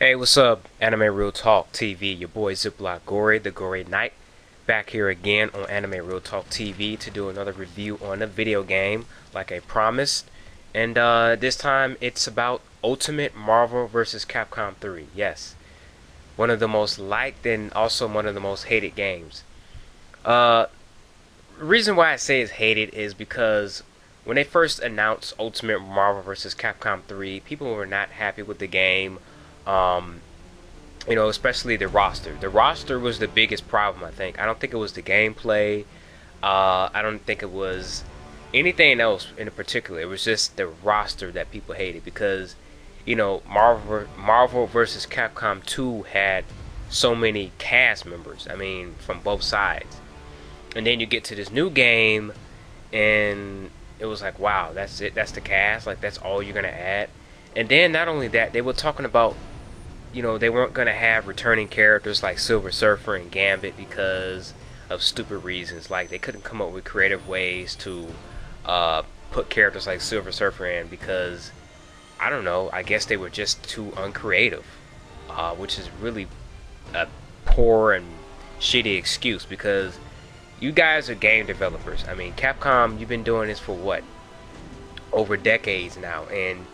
Hey, what's up? Anime Real Talk TV. Your boy Ziploc Gory, the Gory Knight, back here again on Anime Real Talk TV to do another review on a video game, like I promised. And this time it's about Ultimate Marvel vs. Capcom 3. Yes, one of the most liked and also one of the most hated games. Uh, reason why I say it's hated is because when they first announced Ultimate Marvel vs. Capcom 3, people were not happy with the game. Um, Especially the roster. The roster was the biggest problem, I think. I don't think it was the gameplay. I don't think it was anything else in particular. It was just the roster that people hated because, Marvel versus Capcom 2 had so many cast members. I mean, from both sides. And then you get to this new game, and it was like, wow, that's it. That's the cast. Like, that's all you're gonna add. And then not only that, they were talking about they weren't going to have returning characters like Silver Surfer and Gambit because of stupid reasons. Like, they couldn't come up with creative ways to put characters like Silver Surfer in because, I don't know, I guess they were just too uncreative, which is really a poor and shitty excuse because you guys are game developers. I mean, Capcom, you've been doing this for what? Over decades now, and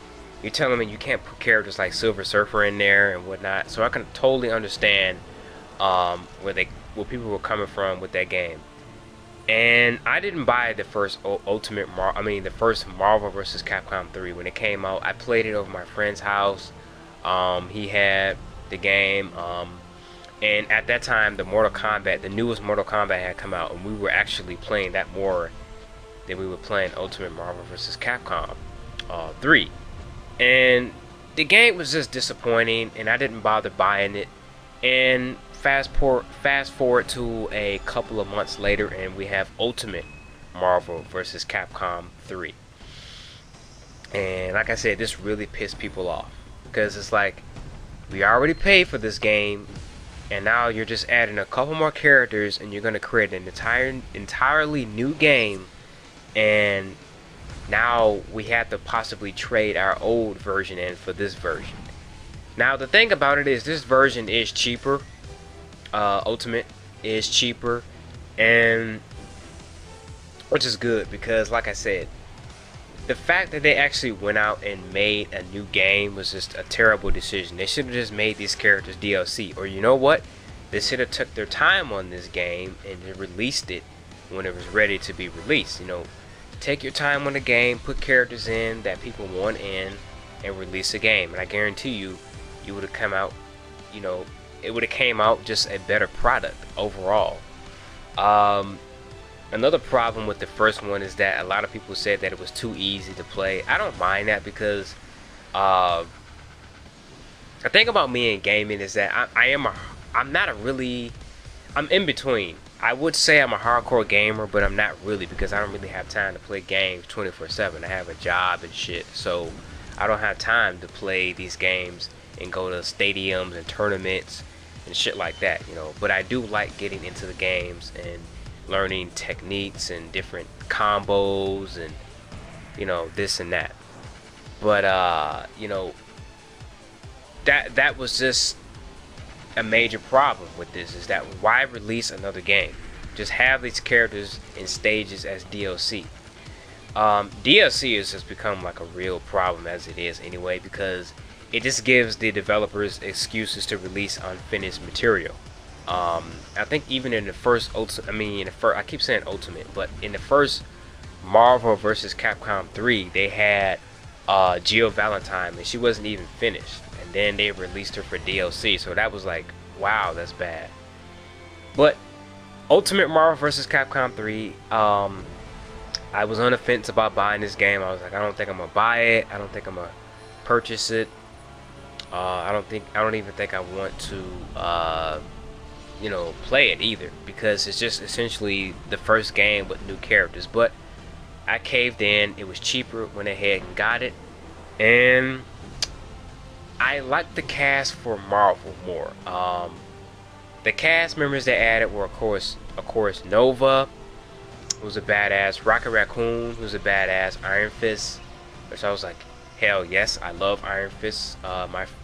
you're telling me you can't put characters like Silver Surfer in there and whatnot. So I can totally understand where people were coming from with that game. And I didn't buy the first the first Marvel vs. Capcom 3 when it came out. I played it over my friend's house. He had the game, and at that time the newest Mortal Kombat had come out, and we were actually playing that more than we were playing Ultimate Marvel vs. Capcom 3. And the game was just disappointing, and I didn't bother buying it. And fast forward to a couple of months later, and we have Ultimate Marvel vs. Capcom 3. And like I said, this really pissed people off because it's like, we already paid for this game, and now you're just adding a couple more characters, and you're gonna create an entirely new game, and now we have to possibly trade our old version in for this version. Now the thing about it is, this version is cheaper. Ultimate is cheaper, and which is good because, like I said, the fact that they actually went out and made a new game was just a terrible decision. They should have just made these characters DLC, or you know what? They should have took their time on this game and released it when it was ready to be released. Take your time on the game, put characters in that people want in, and release a game. And I guarantee you would have come out, it would have came out just a better product overall. Another problem with the first one is that a lot of people said that it was too easy to play. I don't mind that because the thing about me and gaming is that I'm in between. I would say I'm a hardcore gamer, but I'm not really because I don't really have time to play games 24/7. I have a job and shit, so I don't have time to play these games and go to stadiums and tournaments and shit like that, But I do like getting into the games and learning techniques and different combos and, this and that. But, that was just a major problem with this, is that why release another game? Just have these characters in stages as DLC. DLC has just become like a real problem as it is anyway, because it just gives the developers excuses to release unfinished material. I think even in the first I keep saying Ultimate, but in the first Marvel vs. Capcom 3, they had Jill Valentine, and she wasn't even finished. And then they released her for DLC, so that was like, wow, that's bad. But Ultimate Marvel vs. Capcom 3, I was on the fence about buying this game. I was like, I don't think I'm gonna buy it. I don't think I'm gonna purchase it. I don't even think I want to play it either, because it's just essentially the first game with new characters. But I caved in. It was cheaper, went ahead and got it, and I like the cast for Marvel more. The cast members they added were of course Nova, who's a badass, Rocket Raccoon, who's a badass, Iron Fist, which I was like, Hell yes, I love Iron Fist.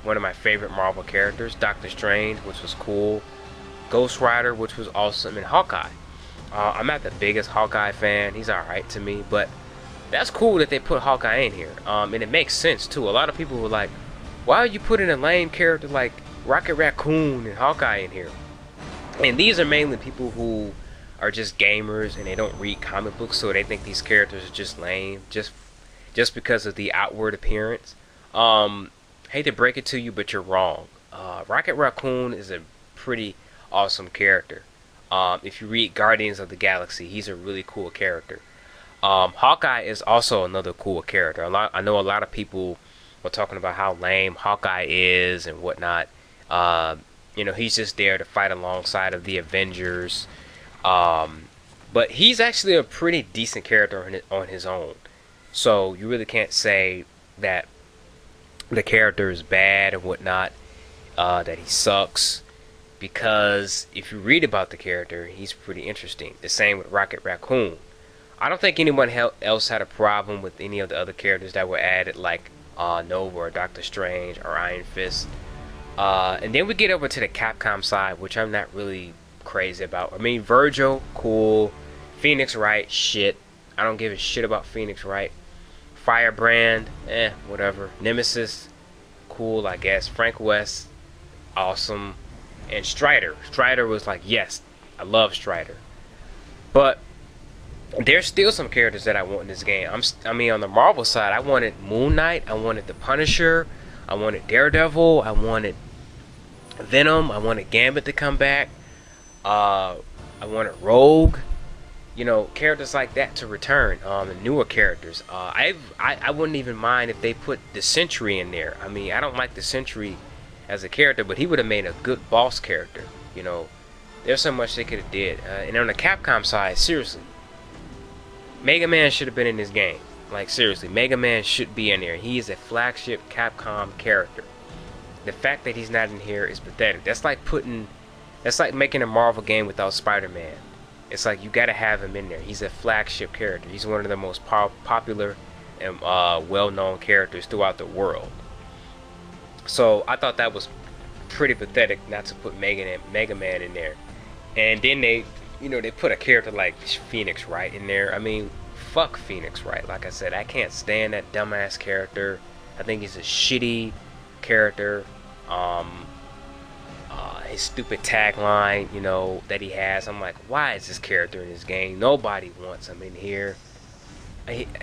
One of my favorite Marvel characters, Doctor Strange, which was cool. Ghost Rider, which was awesome, and Hawkeye. I'm not the biggest Hawkeye fan. He's alright to me, but that's cool that they put Hawkeye in here. And it makes sense too. A lot of people were like, why are you putting a lame character like Rocket Raccoon and Hawkeye in here? And these are mainly people who are just gamers and they don't read comic books, so they think these characters are just lame, just because of the outward appearance. Hate to break it to you, but you're wrong. Rocket Raccoon is a pretty awesome character. If you read Guardians of the Galaxy, he's a really cool character. Hawkeye is also another cool character. I know a lot of people were talking about how lame Hawkeye is and whatnot. He's just there to fight alongside of the Avengers. But he's actually a pretty decent character on his own. So you really can't say that the character is bad and whatnot, that he sucks. Because if you read about the character, he's pretty interesting. The same with Rocket Raccoon. I don't think anyone else had a problem with any of the other characters that were added, like Nova or Doctor Strange or Iron Fist. And then we get over to the Capcom side, which I'm not really crazy about. I mean, Virgil, cool. Phoenix Wright, shit. I don't give a shit about Phoenix Wright. Firebrand, whatever. Nemesis, cool, I guess. Frank West, awesome. And Strider. Strider was like, yes, I love Strider. But there's still some characters that I want in this game. I mean, on the Marvel side, I wanted Moon Knight, I wanted the Punisher, I wanted Daredevil, I wanted Venom, I wanted Gambit to come back, I wanted Rogue. Characters like that to return. The newer characters. I wouldn't even mind if they put the Sentry in there. I mean, I don't like the Sentry as a character, but he would have made a good boss character. There's so much they could have did. And on the Capcom side, seriously, MegaMan should have been in this game. Like, seriously, MegaMan should be in there. He is a flagship Capcom character. The fact that he's not in here is pathetic. That's like making a Marvel game without Spider-Man. It's like you gotta have him in there. He's a flagship character. He's one of the most popular and well-known characters throughout the world. So I thought that was pretty pathetic not to put Mega Man in there. And then they put a character like Phoenix Wright in there. I mean, fuck Phoenix Wright. Like I said, I can't stand that dumbass character. I think he's a shitty character. His stupid tagline, that he has. I'm like, why is this character in this game? Nobody wants him in here.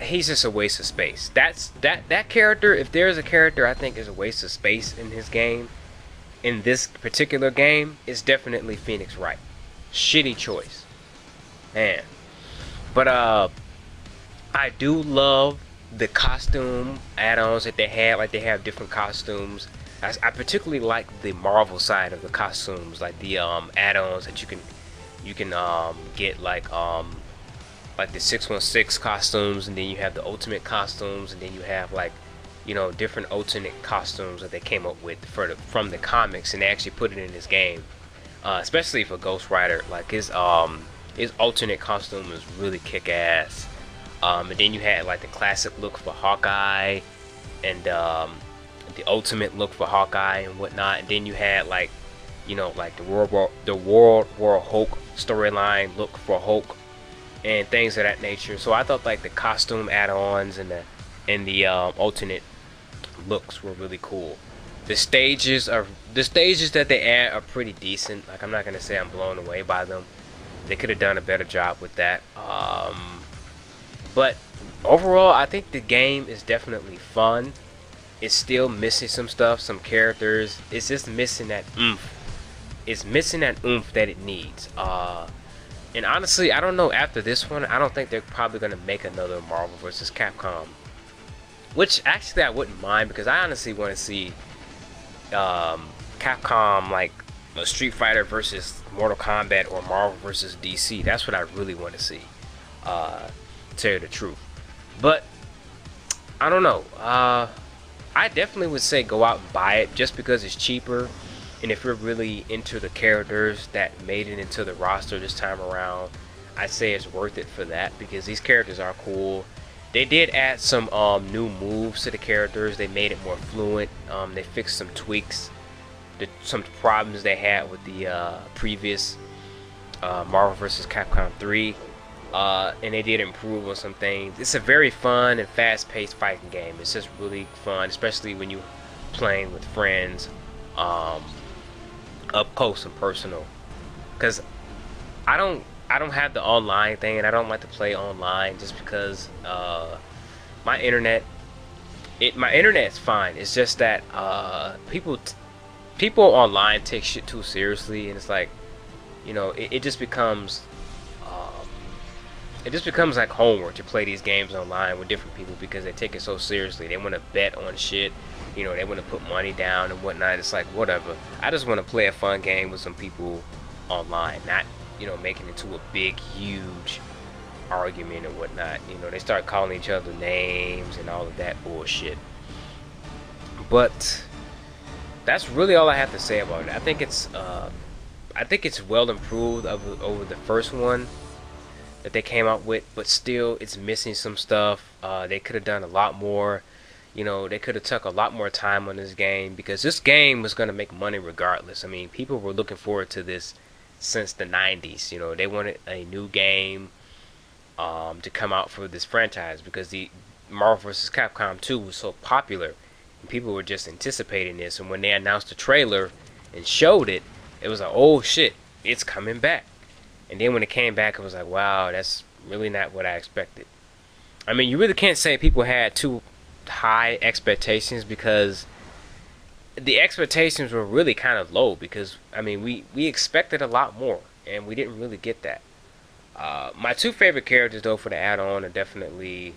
He's just a waste of space. That character, if there's a character I think is a waste of space in his game, in this particular game, it's definitely Phoenix Wright. Shitty choice, man. But I do love the costume add-ons that they had. Like, they have different costumes. I particularly like the Marvel side of the costumes, like the add-ons that you can get, like the 616 costumes, and then you have the Ultimate costumes, and then you have like different alternate costumes that they came up with from the comics, and they actually put it in this game. Especially for Ghost Rider, like his alternate costume is really kick-ass. And then you had like the classic look for Hawkeye, and the ultimate look for Hawkeye and whatnot. And then you had like like the World War Hulk storyline look for Hulk and things of that nature. So I thought like the costume add-ons and the alternate looks were really cool. The stages that they add are pretty decent. Like, I'm not gonna say I'm blown away by them. They could have done a better job with that. But overall, I think the game is definitely fun. It's still missing some stuff, some characters. It's just missing that oomph. It's missing that oomph that it needs. And honestly, I don't know, after this one, I don't think they're probably gonna make another Marvel vs. Capcom. Which actually I wouldn't mind, because I honestly want to see Capcom, like Street Fighter versus Mortal Kombat, or Marvel versus DC. That's what I really want to see, to tell you the truth. But I don't know. I definitely would say go out and buy it, just because it's cheaper, and if you're really into the characters that made it into the roster this time around, I'd say it's worth it for that, because these characters are cool. They did add some new moves to the characters. They made it more fluent. They fixed some tweaks, some problems they had with the previous Marvel vs. Capcom 3. And they did improve on some things. It's a very fun and fast-paced fighting game. It's just really fun, especially when you playing with friends, up close and personal. Because I don't have the online thing, and I don't like to play online just because my internet's fine. It's just that people online take shit too seriously, and it's like, you know, it just becomes like homework to play these games online with different people because they take it so seriously. They want to bet on shit, you know, they want to put money down and whatnot. It's like, whatever. I just want to play a fun game with some people online, not, you know, making it to a big, huge argument and whatnot. You know, they start calling each other names and all of that bullshit. But that's really all I have to say about it. I think it's well improved over the first one that they came out with, but still it's missing some stuff. They could have done a lot more. You know, they could have took a lot more time on this game, because this game was going to make money regardless. I mean, people were looking forward to this since the 90s. You know, they wanted a new game to come out for this franchise because the Marvel vs. Capcom 2 was so popular and people were just anticipating this. And when they announced the trailer and showed it, it was like, oh shit, it's coming back. And then when it came back, it was like, wow, that's really not what I expected. I mean, you really can't say people had too high expectations, because the expectations were really kind of low, because, I mean, we expected a lot more, and we didn't really get that. My two favorite characters, though, for the add-on are definitely,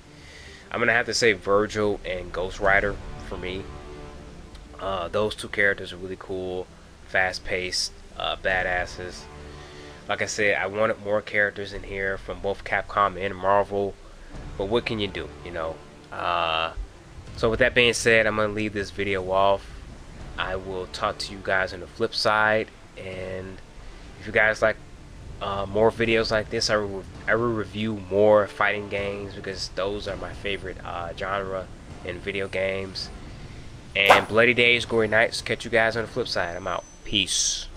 I'm going to have to say Virgil and Ghost Rider for me. Those two characters are really cool, fast-paced, badasses. Like I said, I wanted more characters in here from both Capcom and Marvel, but what can you do, you know? So with that being said, I'm going to leave this video off. I will talk to you guys on the flip side, and if you guys like more videos like this, I will review more fighting games, because those are my favorite genre in video games. And Bloody Days, Gory Nights. Catch you guys on the flip side. I'm out. Peace.